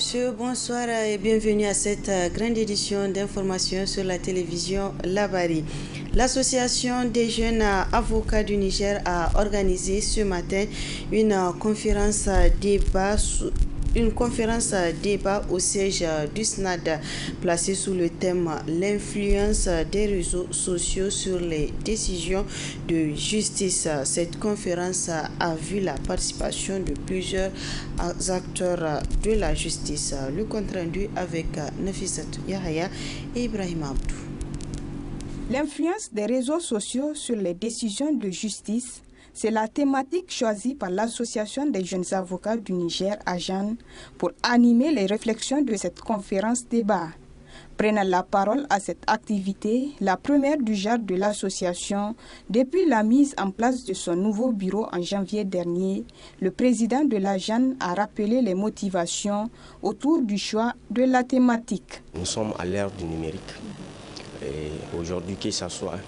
messieurs, bonsoir et bienvenue à cette grande édition d'information sur la télévision Labari. L'association des jeunes avocats du Niger a organisé ce matin une conférence débat au siège du SNAD placé sous le thème l'influence des réseaux sociaux sur les décisions de justice. Cette conférence a vu la participation de plusieurs acteurs de la justice. Le compte rendu avec Nafissatou Yahaya et Ibrahim Abdou. L'influence des réseaux sociaux sur les décisions de justice, c'est la thématique choisie par l'Association des jeunes avocats du Niger, AJAN, pour animer les réflexions de cette conférence débat. Prenant la parole à cette activité, la première du genre de l'association, depuis la mise en place de son nouveau bureau en janvier dernier, le président de l'AJAN a rappelé les motivations autour du choix de la thématique. Nous sommes à l'ère du numérique. Et aujourd'hui, que ce soit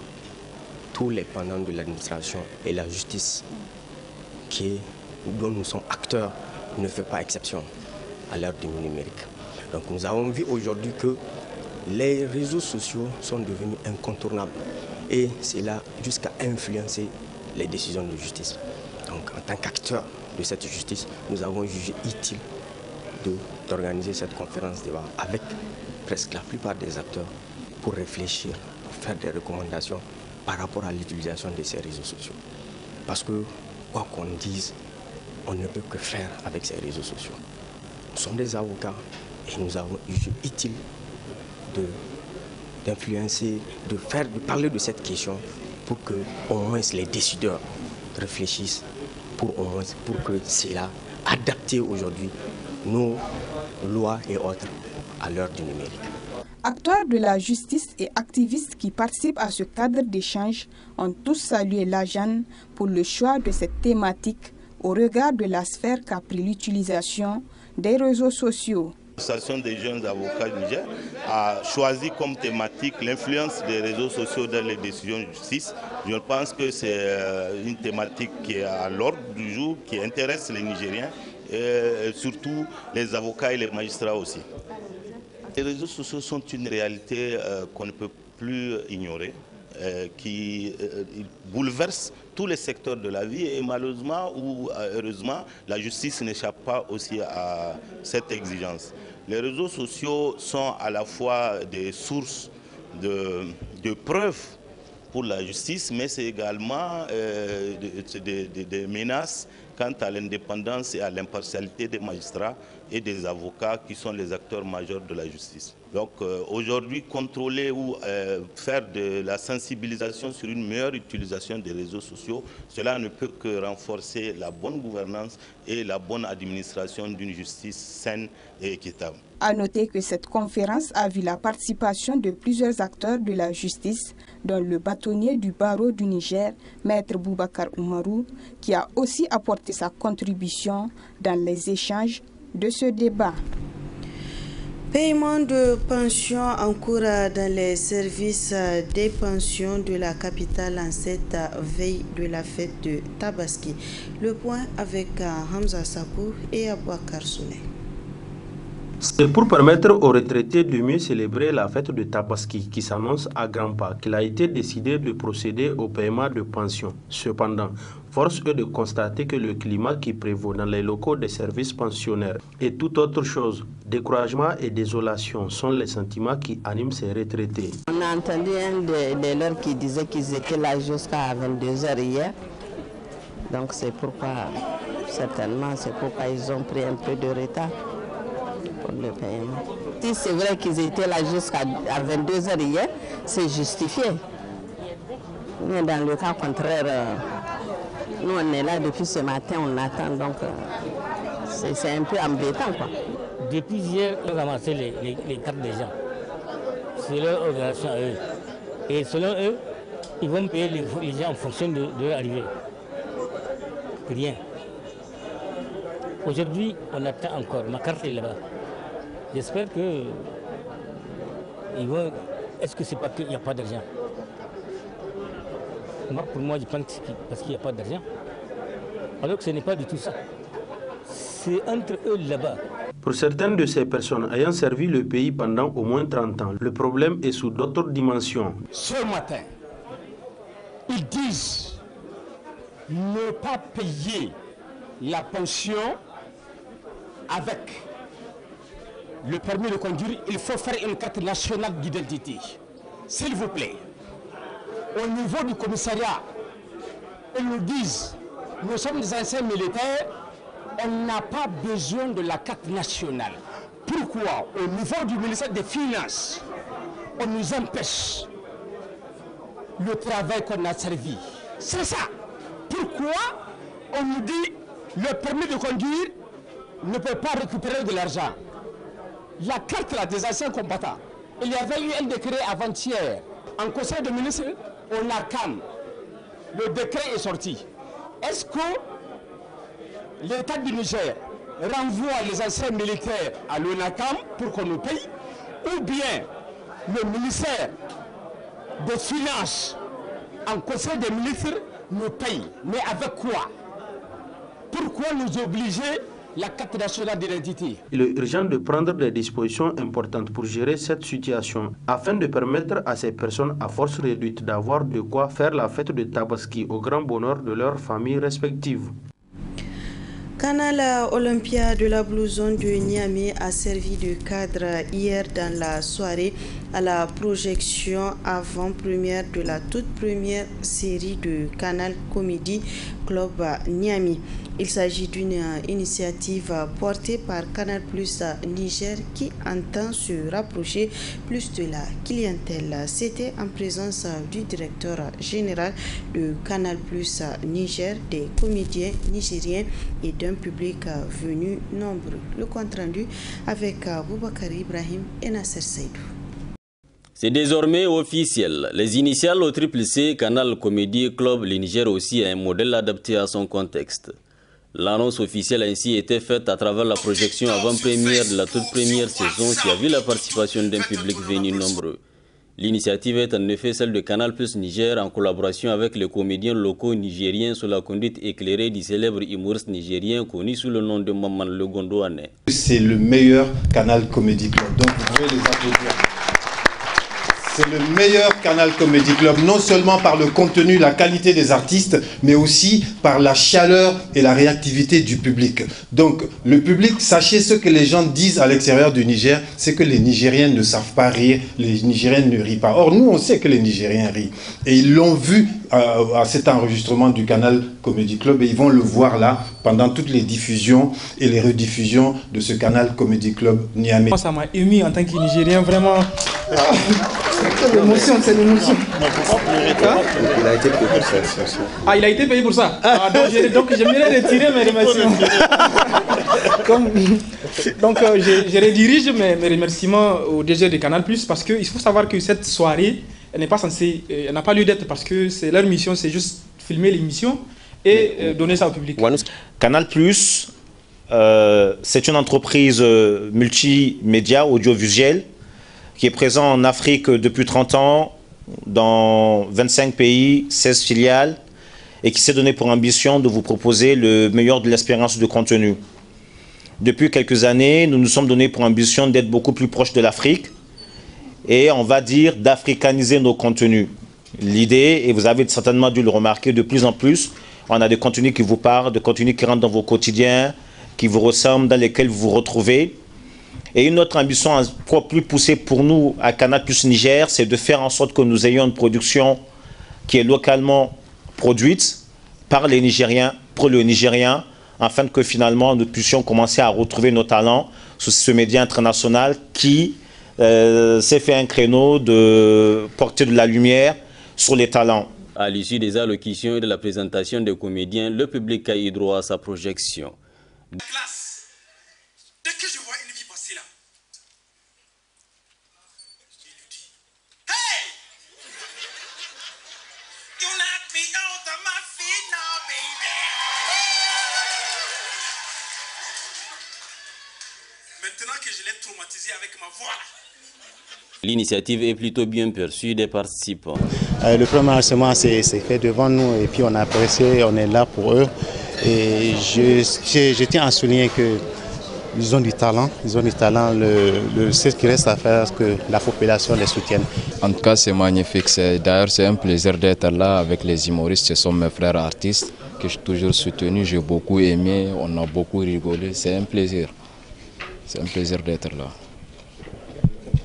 tous les pendants de l'administration et la justice dont nous sommes acteurs ne fait pas exception à l'ère du numérique. Donc nous avons vu aujourd'hui que les réseaux sociaux sont devenus incontournables et c'est là jusqu'à influencer les décisions de justice. Donc en tant qu'acteurs de cette justice, nous avons jugé utile d'organiser cette conférence débat avec presque la plupart des acteurs pour réfléchir, pour faire des recommandations par rapport à l'utilisation de ces réseaux sociaux. Parce que, quoi qu'on dise, on ne peut que faire avec ces réseaux sociaux. Nous sommes des avocats et nous avons jugé utile d'influencer, de parler de cette question pour que au moins les décideurs réfléchissent, pour que cela adapte aujourd'hui nos lois et autres à l'heure du numérique. Acteurs de la justice et activistes qui participent à ce cadre d'échange ont tous salué l'AJAN pour le choix de cette thématique au regard de la sphère qu'a pris l'utilisation des réseaux sociaux. L'association des jeunes avocats du Niger a choisi comme thématique l'influence des réseaux sociaux dans les décisions de justice. Je pense que c'est une thématique qui est à l'ordre du jour, qui intéresse les Nigériens et surtout les avocats et les magistrats aussi. Les réseaux sociaux sont une réalité qu'on ne peut plus ignorer, qui bouleverse tous les secteurs de la vie et malheureusement ou heureusement, la justice n'échappe pas aussi à cette exigence. Les réseaux sociaux sont à la fois des sources de preuves pour la justice, mais c'est également des menaces quant à l'indépendance et à l'impartialité des magistrats et des avocats qui sont les acteurs majeurs de la justice. Donc aujourd'hui, contrôler ou faire de la sensibilisation sur une meilleure utilisation des réseaux sociaux, cela ne peut que renforcer la bonne gouvernance et la bonne administration d'une justice saine et équitable. À noter que cette conférence a vu la participation de plusieurs acteurs de la justice, dont le bâtonnier du barreau du Niger, Maître Boubacar Oumarou, qui a aussi apporté sa contribution dans les échanges de ce débat. Paiement de pension en cours dans les services des pensions de la capitale en cette veille de la fête de Tabaski. Le point avec Hamza Sapou et Abouakar Souley. C'est pour permettre aux retraités de mieux célébrer la fête de Tabaski qui s'annonce à grands pas qu'il a été décidé de procéder au paiement de pension. Cependant, force est de constater que le climat qui prévaut dans les locaux des services pensionnaires et toute autre chose, découragement et désolation sont les sentiments qui animent ces retraités. On a entendu un de leurs qui disait qu'ils étaient là jusqu'à 22h hier. Donc c'est pourquoi, certainement, ils ont pris un peu de retard pour le paiement. Si c'est vrai qu'ils étaient là jusqu'à 22h hier, c'est justifié. Mais dans le cas contraire, nous on est là depuis ce matin, on attend, donc c'est un peu embêtant, quoi. Depuis hier, on a ramassé les cartes des gens. C'est leur organisation à eux. Et selon eux, ils vont payer les gens en fonction de leur arrivée. Rien. Aujourd'hui, on attend encore. Ma carte est là-bas. J'espère que ils vont. Est-ce que c'est parce qu'il n'y a pas d'argent? Pour moi, je pense que c'est parce qu'il n'y a pas d'argent. Alors que ce n'est pas du tout ça. C'est entre eux là-bas. Pour certaines de ces personnes ayant servi le pays pendant au moins 30 ans, le problème est sous d'autres dimensions. Ce matin, ils disent ne pas payer la pension avec le permis de conduire. Il faut faire une carte nationale d'identité. S'il vous plaît, au niveau du commissariat, ils nous disent, nous sommes des anciens militaires, on n'a pas besoin de la carte nationale. Pourquoi, au niveau du ministère des Finances, on nous empêche le travail qu'on a servi? C'est ça. Pourquoi on nous dit le permis de conduire ne peut pas récupérer de l'argent? La carte là, des anciens combattants, il y avait eu un décret avant-hier. En conseil de ministres, on acclame. Le décret est sorti. Est-ce que l'État du Niger renvoie les anciens militaires à l'ONACAM pour qu'on nous paye, ou bien le ministère des Finances en conseil des ministres nous paye? Mais avec quoi? Pourquoi nous obliger la carte nationale d'identité? Il est urgent de prendre des dispositions importantes pour gérer cette situation afin de permettre à ces personnes à force réduite d'avoir de quoi faire la fête de Tabaski au grand bonheur de leurs familles respectives. Canal Olympia de la Blue Zone de Niamey a servi de cadre hier dans la soirée à la projection avant-première de la toute première série de Canal Comedy Club Niamey. Il s'agit d'une initiative portée par Canal Plus Niger qui entend se rapprocher plus de la clientèle. C'était en présence du directeur général de Canal Plus Niger, des comédiens nigériens et d'un public venu nombreux. Le compte rendu avec Boubacar Ibrahim et Nasser Saïdou. C'est désormais officiel. Les initiales au CCC Canal Comedy Club le Niger aussi est un modèle adapté à son contexte. L'annonce officielle a ainsi été faite à travers la projection avant-première de la toute première saison qui a vu la participation d'un public venu nombreux. L'initiative est en effet celle de Canal Plus Niger en collaboration avec les comédiens locaux nigériens sous la conduite éclairée du célèbre humoriste nigérien connu sous le nom de Maman Le Gondouane. C'est le meilleur Canal Comedy Club, donc vous pouvez les applaudir. C'est le meilleur Canal Comedy Club, non seulement par le contenu, la qualité des artistes, mais aussi par la chaleur et la réactivité du public. Donc, le public, sachez ce que les gens disent à l'extérieur du Niger, c'est que les Nigériens ne savent pas rire, les Nigériens ne rient pas. Or, nous, on sait que les Nigériens rient. Et ils l'ont vu à cet enregistrement du Canal Comedy Club et ils vont le voir là pendant toutes les diffusions et les rediffusions de ce Canal Comedy Club Niamey. Moi, ça m'a ému en tant que Nigérien, vraiment. C'est l'émotion, c'est l'émotion. Il a été payé pour ça. Ah, il a été payé pour ça. Donc j'aimerais retirer mes remerciements. Donc je redirige mes remerciements au DG de Canal+, parce qu'il faut savoir que cette soirée, elle n'est pas censée, elle n'a pas lieu d'être parce que c'est leur mission, c'est juste filmer l'émission et donner ça au public. Canal+, c'est une entreprise multimédia, audiovisuelle, qui est présent en Afrique depuis 30 ans, dans 25 pays, 16 filiales, et qui s'est donné pour ambition de vous proposer le meilleur de l'expérience de contenu. Depuis quelques années, nous nous sommes donnés pour ambition d'être beaucoup plus proches de l'Afrique, et on va dire d'africaniser nos contenus. L'idée, et vous avez certainement dû le remarquer de plus en plus, on a des contenus qui vous parlent, des contenus qui rentrent dans vos quotidiens, qui vous ressemblent, dans lesquels vous vous retrouvez. Et une autre ambition encore plus poussée pour nous à Canal Plus Niger, c'est de faire en sorte que nous ayons une production qui est localement produite par les Nigériens, pour le Nigérien, afin que finalement nous puissions commencer à retrouver nos talents sur ce média international qui s'est fait un créneau de porter de la lumière sur les talents. À l'issue des allocutions et de la présentation des comédiens, le public a eu droit à sa projection. Dès que je vois une vie passer là, je lui dis, hey! You knock me out of my feet now, baby! Maintenant que je l'ai traumatisé avec ma voix là. L'initiative est plutôt bien perçue des participants. Le premier lancement s'est fait devant nous et puis on a apprécié, on est là pour eux. Et je tiens à souligner que ils ont du talent, ce qui reste à faire, c'est que la population les soutienne. En tout cas, c'est magnifique. D'ailleurs, c'est un plaisir d'être là avec les humoristes. Ce sont mes frères artistes que j'ai toujours soutenus. J'ai beaucoup aimé, on a beaucoup rigolé. C'est un plaisir. C'est un plaisir d'être là.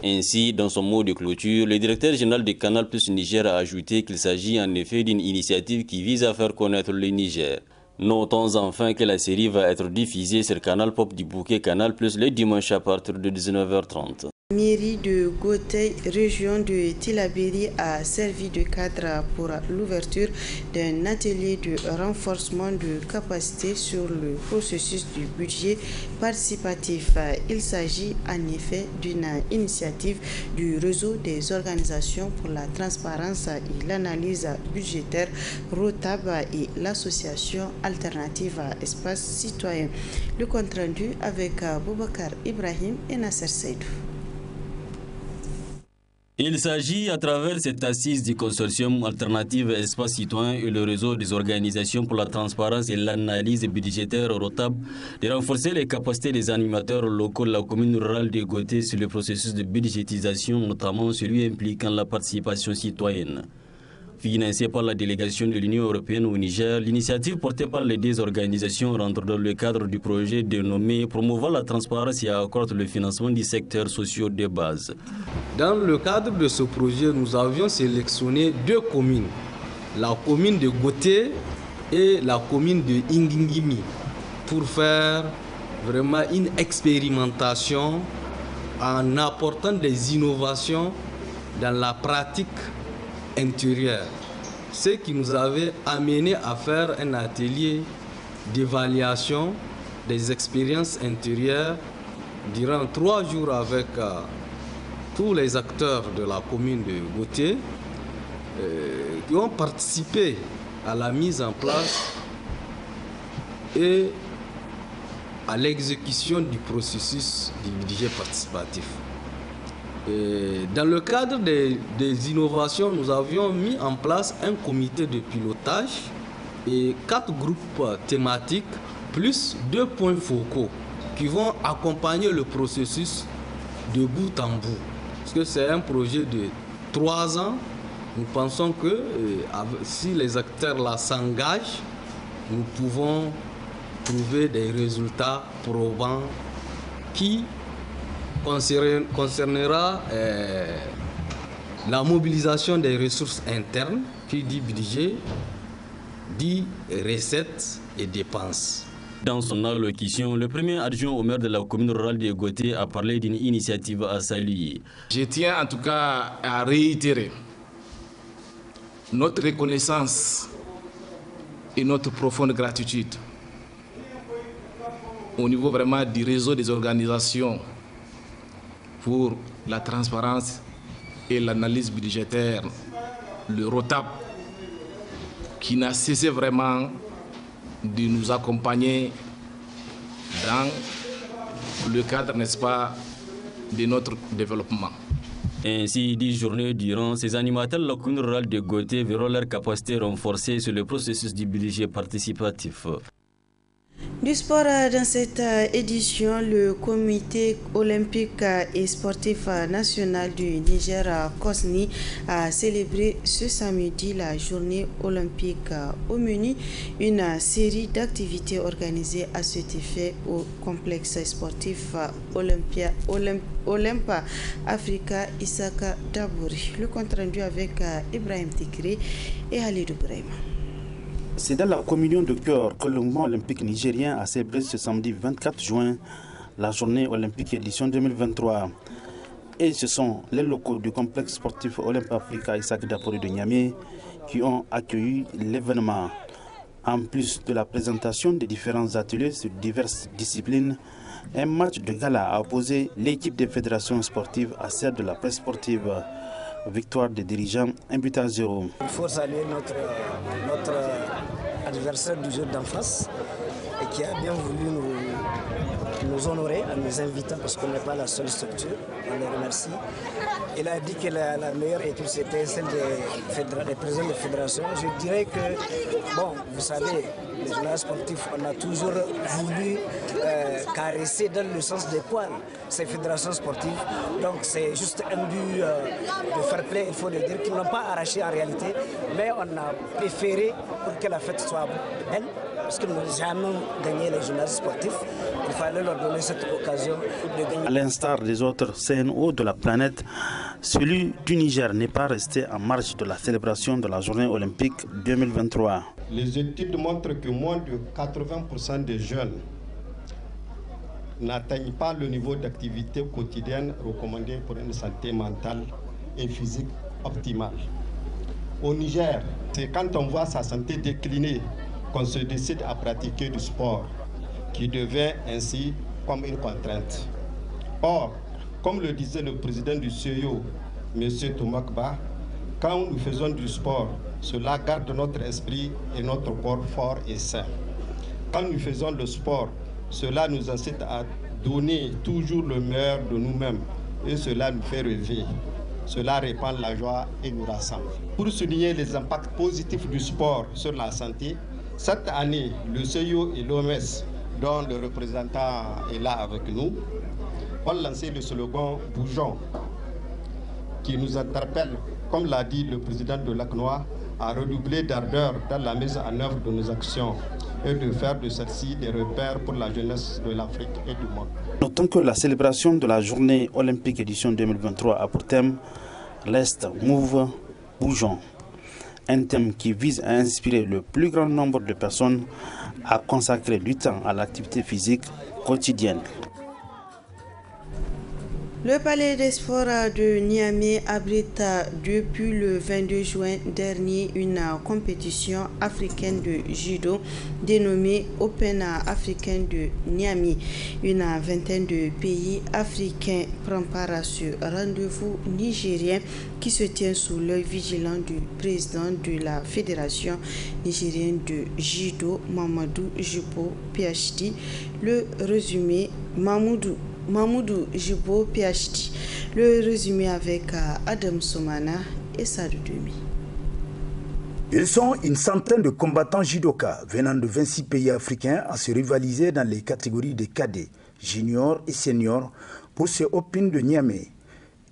Ainsi, dans son mot de clôture, le directeur général de Canal+ Niger a ajouté qu'il s'agit en effet d'une initiative qui vise à faire connaître le Niger. Notons enfin que la série va être diffusée sur Canal Pop du bouquet Canal+ le dimanche à partir de 19h30. La mairie de Gotei, région de Tillabéri, a servi de cadre pour l'ouverture d'un atelier de renforcement de capacité sur le processus du budget participatif. Il s'agit en effet d'une initiative du réseau des organisations pour la transparence et l'analyse budgétaire ROTAB et l'association alternative à Espace Citoyen. Le compte rendu avec Boubacar Ibrahim et Nasser Seydou. Il s'agit, à travers cette assise du consortium Alternative Espace Citoyen et le réseau des organisations pour la transparence et l'analyse budgétaire ROTAB, de renforcer les capacités des animateurs locaux de la commune rurale de Gotei sur le processus de budgétisation, notamment celui impliquant la participation citoyenne. Financée par la délégation de l'Union européenne au Niger, l'initiative portée par les deux organisations rentre dans le cadre du projet dénommé Promouvoir la transparence et accorde le financement du secteur social de base. Dans le cadre de ce projet, nous avions sélectionné deux communes, la commune de Gotei et la commune de Ingingimi, pour faire vraiment une expérimentation en apportant des innovations dans la pratique intérieure, ce qui nous avait amené à faire un atelier d'évaluation des expériences intérieures durant 3 jours avec tous les acteurs de la commune de Gotei qui ont participé à la mise en place et à l'exécution du processus du budget participatif. Dans le cadre des innovations, nous avions mis en place un comité de pilotage et 4 groupes thématiques, plus 2 points focaux qui vont accompagner le processus de bout en bout. Parce que c'est un projet de 3 ans. Nous pensons que si les acteurs là s'engagent, nous pouvons trouver des résultats probants qui concernera la mobilisation des ressources internes, qui dit budget, dit recettes et dépenses. Dans son allocution, le premier adjoint au maire de la commune rurale de Gotei a parlé d'une initiative à saluer. Je tiens en tout cas à réitérer notre reconnaissance et notre profonde gratitude au niveau vraiment du réseau des organisations pour la transparence et l'analyse budgétaire, le ROTAB, qui n'a cessé vraiment de nous accompagner dans le cadre, n'est-ce pas, de notre développement. Ainsi, 10 journées durant, ces animateurs de la commune rurale de Gotei verront leur capacité renforcée sur le processus du budget participatif. Du sport dans cette édition, le comité olympique et sportif national du Niger, COSNI, a célébré ce samedi la journée olympique. Au menu, une série d'activités organisées à cet effet au complexe sportif Olympa Africa Isaka Dabouri. Le compte rendu avec Ibrahim Tikri et Halidou Brahima. C'est dans la communion de cœur que le mouvement olympique nigérien a célébré ce samedi 24 juin la journée olympique édition 2023. Et ce sont les locaux du complexe sportif Olympa Africa Isaac Dabouri de Niamey qui ont accueilli l'événement. En plus de la présentation des différents ateliers sur diverses disciplines, un match de gala a opposé l'équipe des fédérations sportives à celle de la presse sportive. Victoire des dirigeants, 1-0. Il faut saluer notre adversaire du jeu d'en face et qui a bien voulu nous honorer en nous invitant, parce qu'on n'est pas la seule structure. On les remercie. Il a dit que la meilleure étude, c'était celle des présidents de fédération. Je dirais que, bon, vous savez, les journalistes sportifs, on a toujours voulu caresser dans le sens des poils ces fédérations sportives. Donc c'est juste un but de fair play, il faut le dire, qu'ils n'ont pas arraché en réalité, mais on a préféré pour que la fête soit belle, parce qu'ils n'ont jamais gagné les journalistes sportifs. Il fallait leur donner cette occasion de gagner. À l'instar des autres CNO de la planète, celui du Niger n'est pas resté en marge de la célébration de la journée olympique 2023. Les études montrent que moins de 80% des jeunes n'atteignent pas le niveau d'activité quotidienne recommandé pour une santé mentale et physique optimale. Au Niger, c'est quand on voit sa santé décliner qu'on se décide à pratiquer du sport, qui devient ainsi comme une contrainte. Or, comme le disait le président du CIO, M. Toumakba, quand nous faisons du sport, cela garde notre esprit et notre corps fort et sain. Quand nous faisons le sport, cela nous incite à donner toujours le meilleur de nous-mêmes et cela nous fait rêver. Cela répand la joie et nous rassemble. Pour souligner les impacts positifs du sport sur la santé, cette année, le CIO et l'OMS, dont le représentant est là avec nous, ont lancé le slogan « Bougeons » qui nous interpelle, comme l'a dit le président de l'ACNOA, à redoubler d'ardeur dans la mise en œuvre de nos actions et de faire de celles-ci des repères pour la jeunesse de l'Afrique et du monde. Notons que la célébration de la journée olympique édition 2023 a pour thème « L'Est Move, Bougeons », un thème qui vise à inspirer le plus grand nombre de personnes à consacrer du temps à l'activité physique quotidienne. Le Palais des Sports de Niamey abrite depuis le 22 juin dernier une compétition africaine de judo dénommée Open Africain de Niamey. Une vingtaine de pays africains prend part à ce rendez-vous nigérien qui se tient sous l'œil vigilant du président de la Fédération nigérienne de judo, Mamadou Jibo PhD. Le résumé, Mamoudou Jibo PhD. Le résumé avec Adam Soumana et Sadou Demi. Ils sont une centaine de combattants judokas venant de 26 pays africains à se rivaliser dans les catégories des cadets, juniors et seniors pour ce Open de Niamey.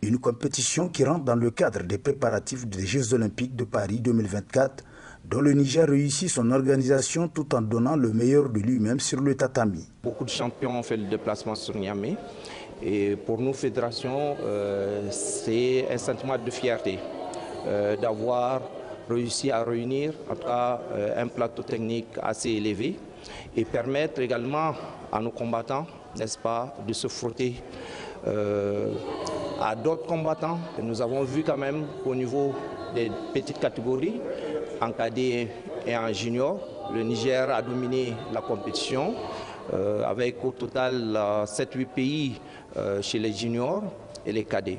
Une compétition qui rentre dans le cadre des préparatifs des Jeux Olympiques de Paris 2024 dont le Niger réussit son organisation tout en donnant le meilleur de lui-même sur le tatami. Beaucoup de champions ont fait le déplacement sur Niamey et pour nous, fédération, c'est un sentiment de fierté d'avoir réussi à réunir en tout cas, un plateau technique assez élevé et permettre également à nos combattants, n'est-ce pas, de se frotter à d'autres combattants. Nous avons vu quand même qu'au niveau des petites catégories, en cadet et en junior, le Niger a dominé la compétition avec au total 7-8 pays chez les juniors et les cadets.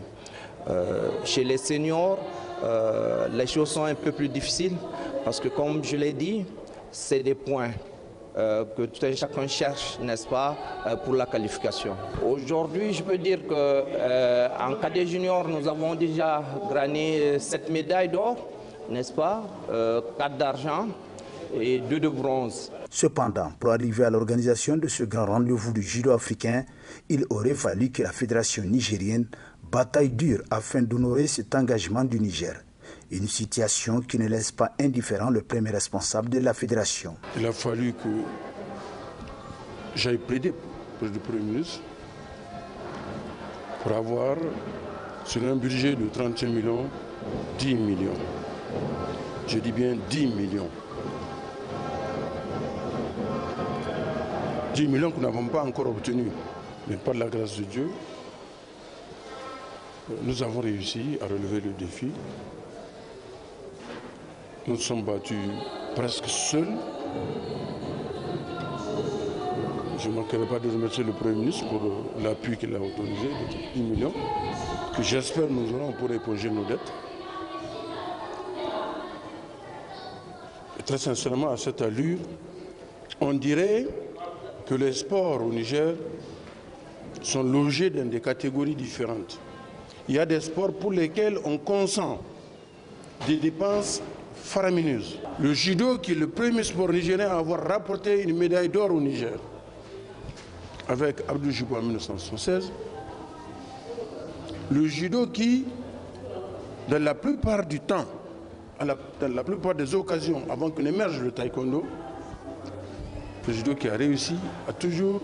Chez les seniors, les choses sont un peu plus difficiles parce que comme je l'ai dit, c'est des points que tout un chacun cherche, n'est-ce pas, pour la qualification. Aujourd'hui, je peux dire qu'en cadet junior, nous avons déjà gagné 7 médailles d'or, n'est-ce pas, 4 d'argent et 2 de bronze. Cependant, pour arriver à l'organisation de ce grand rendez-vous du judo africain, il aurait fallu que la fédération nigérienne bataille dure afin d'honorer cet engagement du Niger. Une situation qui ne laisse pas indifférent le premier responsable de la fédération. Il a fallu que j'aille plaider pour le Premier ministre pour avoir sur un budget de 35 millions, 10 millions. Je dis bien 10 millions. 10 millions que nous n'avons pas encore obtenus, mais par la grâce de Dieu, nous avons réussi à relever le défi. Nous nous sommes battus presque seuls. Je ne manquerai pas de remercier le Premier ministre pour l'appui qu'il a autorisé de 10 millions, que j'espère nous aurons pour éponger nos dettes. Et très sincèrement, à cette allure, on dirait que les sports au Niger sont logés dans des catégories différentes. Il y a des sports pour lesquels on consent des dépenses faramineuses. Le judo, qui est le premier sport nigérien à avoir rapporté une médaille d'or au Niger, avec Abdou Djibou en 1976. Le judo qui, dans la plupart du temps, dans la plupart des occasions, avant qu'on émerge le taekwondo, le judo qui a réussi à toujours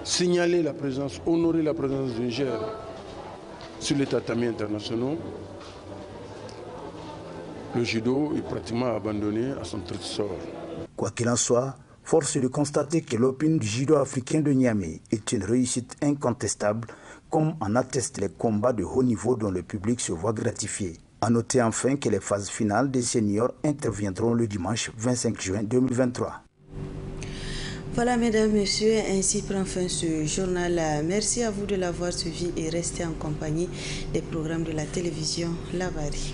signaler la présence, honorer la présence du Niger sur les tatamis internationaux. Le judo est pratiquement abandonné à son triste sort. Quoi qu'il en soit, force est de constater que l'Open du judo africain de Niamey est une réussite incontestable, comme en attestent les combats de haut niveau dont le public se voit gratifié. A noter enfin que les phases finales des seniors interviendront le dimanche 25 juin 2023. Voilà, mesdames, messieurs, ainsi prend fin ce journal. Merci à vous de l'avoir suivi et restez en compagnie des programmes de la télévision Lavari.